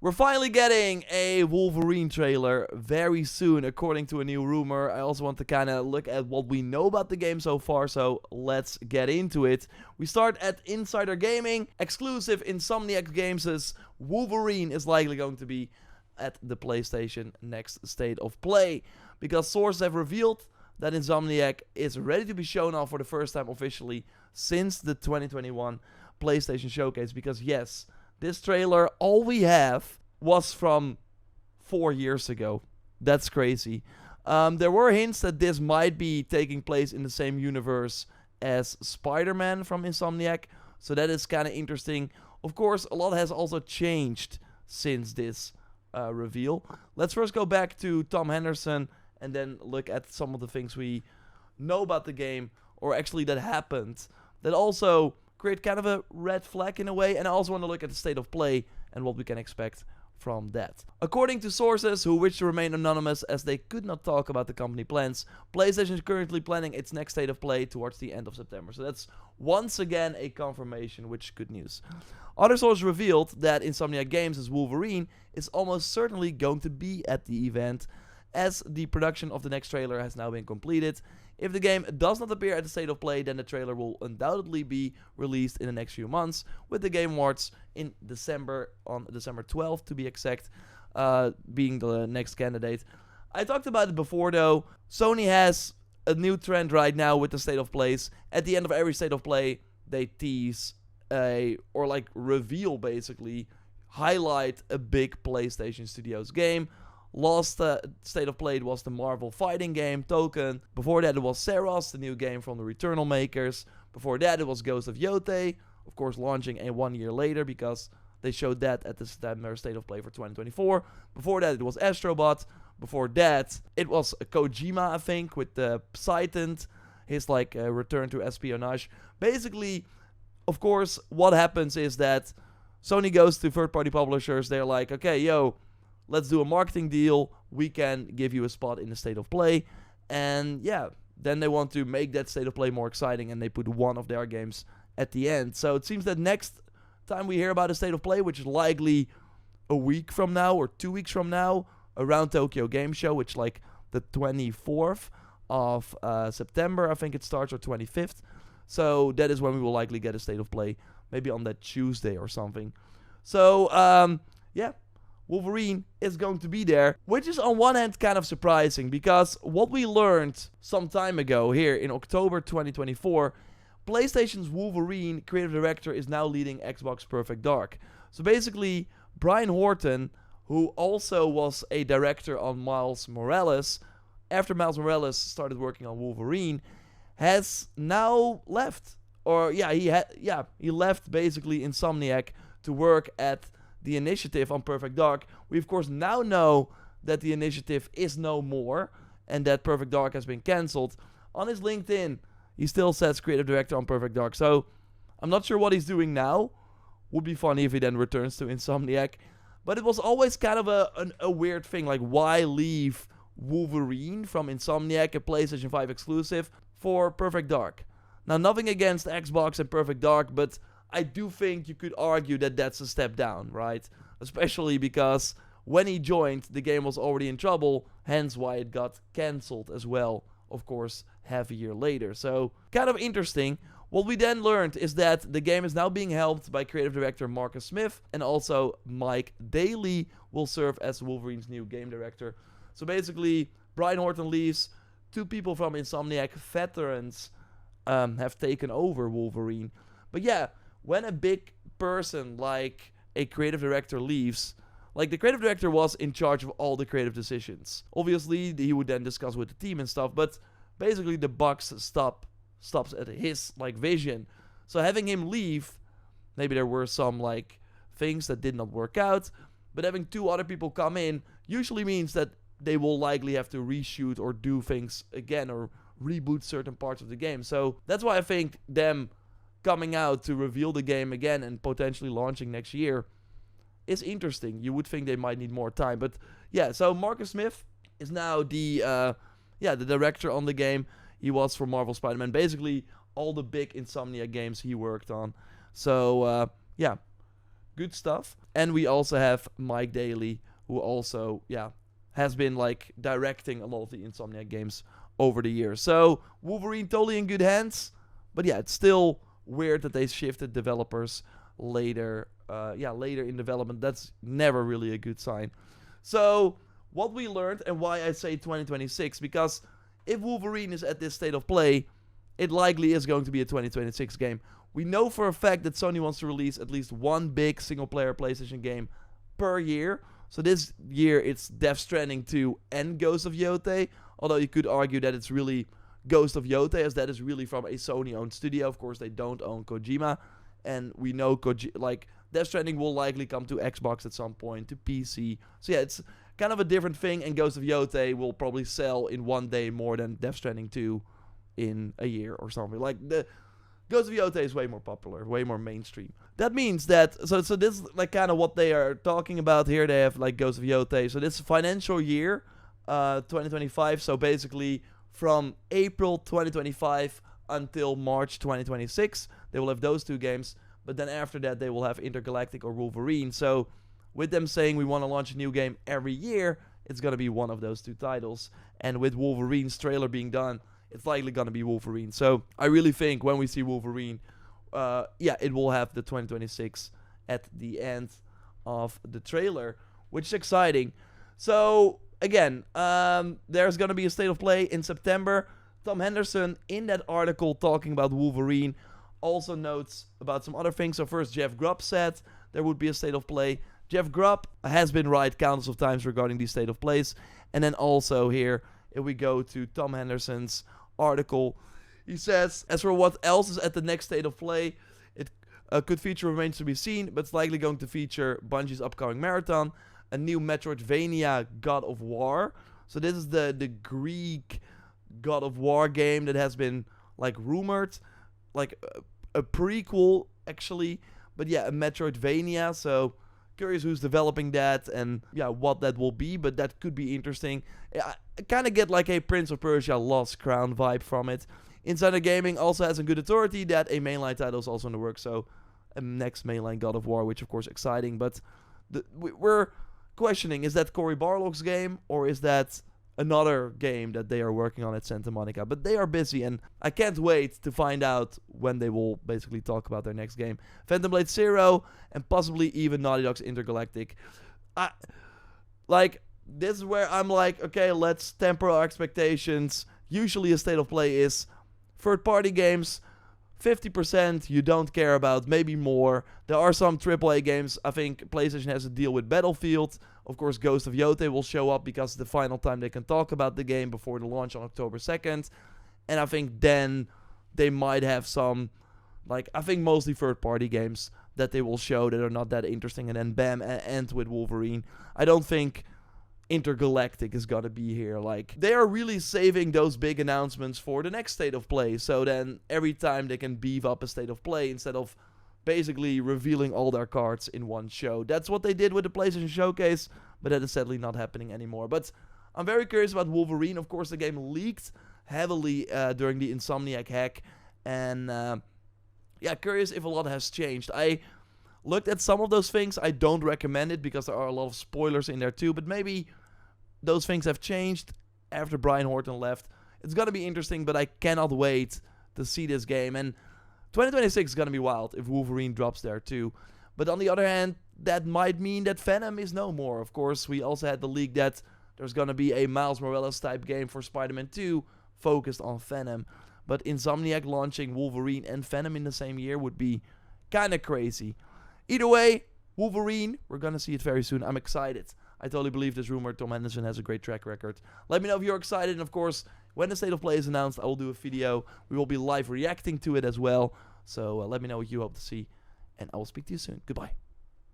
We're finally getting a Wolverine trailer very soon, according to a new rumor. I also want to kind of look at what we know about the game so far, so let's get into it. We start at Insider Gaming. Exclusive Insomniac Games' Wolverine is likely going to be at the PlayStation next State of Play, because sources have revealed that Insomniac is ready to be shown off for the first time officially since the 2021 PlayStation Showcase, because yes, this trailer, all we have, was from 4 years ago. That's crazy. There were hints that this might be taking place in the same universe as Spider-Man from Insomniac, so that is kind of interesting. Of course, a lot has also changed since this reveal. Let's first go back to Tom Henderson and then look at some of the things we know about the game, or actually that happened, that also create kind of a red flag in a way. And I also want to look at the state of play and what we can expect from that. According to sources who wish to remain anonymous as they could not talk about the company plans, PlayStation is currently planning its next state of play towards the end of September. So that's once again a confirmation, which is good news. Other sources revealed that Insomniac Games' Wolverine is almost certainly going to be at the event, as the production of the next trailer has now been completed. If the game does not appear at the State of Play, then the trailer will undoubtedly be released in the next few months, with the Game Awards in December, on December 12th to be exact, being the next candidate. I talked about it before though. Sony has a new trend right now with the State of Plays. At the end of every State of Play, they tease or like reveal, basically, highlight a big PlayStation Studios game. Last State of Play was the Marvel fighting game, Token. Before that it was Seros, the new game from the Returnal makers. Before that it was Ghost of Yotei, of course launching 1 year later because they showed that at the September State of Play for 2024. Before that it was Astrobot. Before that it was Kojima, I think, with the Psytant, his like return to espionage. Basically, of course, what happens is that Sony goes to third-party publishers. They're like, okay, yo, let's do a marketing deal. We can give you a spot in the State of Play. And yeah, then they want to make that State of Play more exciting, and they put one of their games at the end. So it seems that next time we hear about a State of Play, which is likely a week from now or 2 weeks from now, around Tokyo Game Show, which like the 24th of September, I think it starts, or 25th. So that is when we will likely get a State of Play, maybe on that Tuesday or something. So yeah, Wolverine is going to be there, which is on one hand kind of surprising, because what we learned some time ago here in October 2024, PlayStation's Wolverine creative director is now leading Xbox Perfect Dark. So basically, Brian Horton, who also was a director on Miles Morales, after Miles Morales started working on Wolverine, has now left. Or yeah, he left basically Insomniac to work at the initiative on Perfect Dark. We of course now know that the initiative is no more and that Perfect Dark has been cancelled. On his LinkedIn, he still says creative director on Perfect Dark. So I'm not sure what he's doing now. Would be funny if he then returns to Insomniac. But it was always kind of a weird thing. Like, why leave Wolverine from Insomniac, a PlayStation 5 exclusive, for Perfect Dark? Now, nothing against Xbox and Perfect Dark, but I do think you could argue that that's a step down, right? Especially because when he joined, the game was already in trouble, hence why it got cancelled as well, of course, half a year later. So, kind of interesting. What we then learned is that the game is now being helped by creative director Marcus Smith, and also Mike Daly will serve as Wolverine's new game director. So basically, Brian Horton leaves, 2 people from Insomniac, veterans, have taken over Wolverine. But yeah, when a big person like a creative director leaves, like the creative director was in charge of all the creative decisions. Obviously, he would then discuss with the team and stuff, but basically the buck stops at his like vision. So having him leave, maybe there were some like things that did not work out, but having 2 other people come in usually means that they will likely have to reshoot or do things again or reboot certain parts of the game. So that's why I think them coming out to reveal the game again and potentially launching next year is interesting. You would think they might need more time, but yeah. So Marcus Smith is now the director on the game. He was for Marvel Spider-Man, basically all the big Insomnia games he worked on. So yeah, good stuff. And we also have Mike Daly, who also, has been like directing a lot of the Insomniac games over the years. So Wolverine totally in good hands. But yeah, it's still weird that they shifted developers later in development. That's never really a good sign. So what we learned, and why I say 2026, because if Wolverine is at this state of play, it likely is going to be a 2026 game. We know for a fact that Sony wants to release at least one big single-player PlayStation game per year. So this year it's Death Stranding 2 and Ghost of Yotei. Although you could argue that it's really Ghost of Yotei, as that is really from a Sony-owned studio. Of course, they don't own Kojima. And we know Death Stranding will likely come to Xbox at some point, to PC. So yeah, it's kind of a different thing. And Ghost of Yotei will probably sell in one day more than Death Stranding 2 in a year or something. Like, the Ghost of Yotei is way more popular, way more mainstream. That means that, so this is like kind of what they are talking about here. They have like Ghost of Yotei. So this financial year, 2025, so basically from April 2025 until March 2026, they will have those two games. But then after that, they will have Intergalactic or Wolverine. So with them saying we want to launch a new game every year, it's going to be one of those two titles. And with Wolverine's trailer being done, it's likely going to be Wolverine. So I really think when we see Wolverine, it will have the 2026 at the end of the trailer, which is exciting. So again, there's going to be a state of play in September. Tom Henderson, in that article talking about Wolverine, also notes about some other things. So first, Jeff Grubb said there would be a state of play. Jeff Grubb has been right countless of times regarding these state of plays. And then also here, if we go to Tom Henderson's article, he says, as for what else is at the next state of play, it could feature remains to be seen, but it's likely going to feature Bungie's upcoming marathon, a new Metroidvania God of War. So this is the Greek God of War game that has been like rumored, like a prequel actually, but yeah, a Metroidvania. So curious who's developing that and what that will be, but that could be interesting. I kind of get like a Prince of Persia Lost Crown vibe from it. Insider Gaming also has a good authority that a mainline title is also in the works, so a next mainline God of War, which of course exciting, but we're questioning, is that Cory Barlog's game or is that another game that they are working on at Santa Monica? But they are busy, and I can't wait to find out when they will basically talk about their next game. Phantom Blade Zero, and possibly even Naughty Dog's Intergalactic. This is where I'm like, okay, let's temper our expectations. Usually a state of play is third-party games, 50% you don't care about, maybe more. There are some AAA games. I think PlayStation has a deal with Battlefield. Of course, Ghost of Yotei will show up because it's the final time they can talk about the game before the launch on October 2nd. And I think then they might have some, I think mostly third-party games that they will show that are not that interesting. And then bam, end with Wolverine. I don't think Intergalactic is gonna be here. They are really saving those big announcements for the next state of play. So then every time they can beef up a state of play instead of basically revealing all their cards in one show. That's what they did with the PlayStation Showcase, but that is sadly not happening anymore. But I'm very curious about Wolverine. Of course, the game leaked heavily during the Insomniac hack. And curious if a lot has changed. I looked at some of those things. I don't recommend it because there are a lot of spoilers in there too. But maybe those things have changed after Brian Horton left. It's going to be interesting, but I cannot wait to see this game. And 2026 is going to be wild if Wolverine drops there too. But on the other hand, that might mean that Venom is no more. Of course, we also had the leak that there's going to be a Miles Morales type game for Spider-Man 2 focused on Venom. But Insomniac launching Wolverine and Venom in the same year would be kind of crazy. Either way, Wolverine, we're going to see it very soon. I'm excited. I totally believe this rumor. Tom Henderson has a great track record. Let me know if you're excited. And of course, when the state of play is announced, I will do a video. We will be live reacting to it as well. So let me know what you hope to see. And I will speak to you soon. Goodbye.